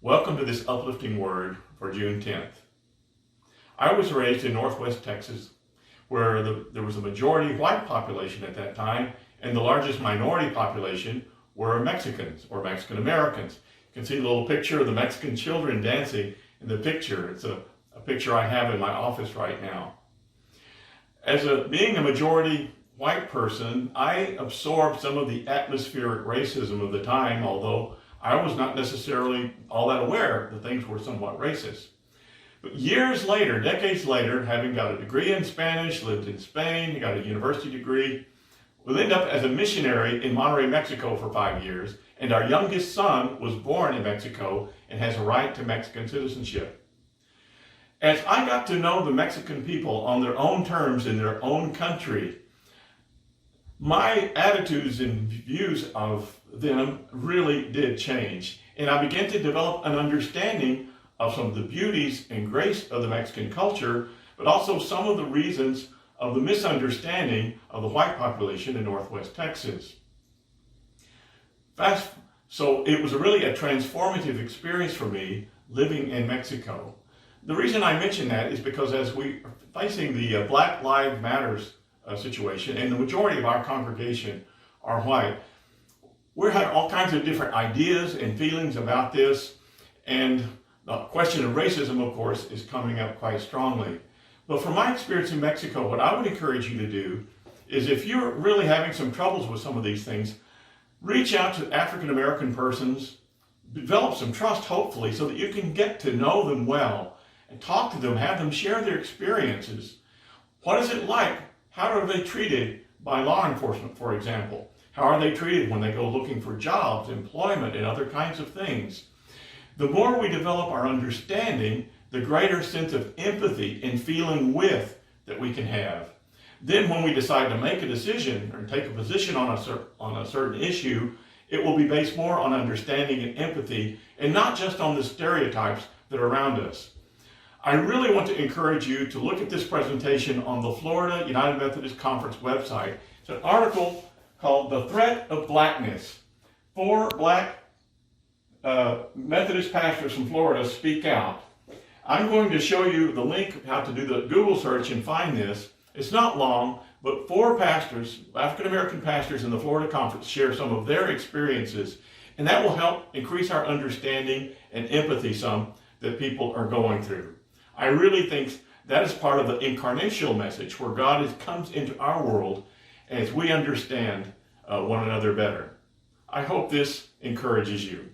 Welcome to this uplifting word for June 10th. I was raised in Northwest Texas, where there was a majority white population at that time, and the largest minority population were Mexicans or Mexican Americans. You can see a little picture of the Mexican children dancing in the picture. It's a picture I have in my office right now. Being a majority white person, I absorbed some of the atmospheric racism of the time, although I was not necessarily all that aware that things were somewhat racist. But years later, decades later, having got a degree in Spanish, lived in Spain, got a university degree, we ended up as a missionary in Monterrey, Mexico for 5 years, and our youngest son was born in Mexico and has a right to Mexican citizenship. As I got to know the Mexican people on their own terms in their own country, my attitudes and views of them really did change. And I began to develop an understanding of some of the beauties and grace of the Mexican culture, but also some of the reasons of the misunderstanding of the white population in Northwest Texas. So it was really a transformative experience for me living in Mexico. The reason I mention that is because as we are facing the Black Lives Matters situation, and the majority of our congregation are white, we're having all kinds of different ideas and feelings about this, and the question of racism, of course, is coming up quite strongly. But from my experience in Mexico, what I would encourage you to do is, if you're really having some troubles with some of these things, reach out to African American persons, develop some trust, hopefully, so that you can get to know them well and talk to them, have them share their experiences. What is it like? How are they treated by law enforcement, for example? How are they treated when they go looking for jobs, employment, and other kinds of things? The more we develop our understanding, the greater sense of empathy and feeling with that we can have. Then when we decide to make a decision or take a position on a certain issue, it will be based more on understanding and empathy, and not just on the stereotypes that are around us. I really want to encourage you to look at this presentation on the Florida United Methodist Conference website. It's an article called "The Threat of Blackness." 4 black Methodist pastors from Florida speak out. I'm going to show you the link of how to do the Google search and find this. It's not long, but 4 pastors, African American pastors in the Florida Conference, share some of their experiences, and that will help increase our understanding and empathy some that people are going through. I really think that is part of the incarnational message, where God comes into our world as we understand one another better. I hope this encourages you.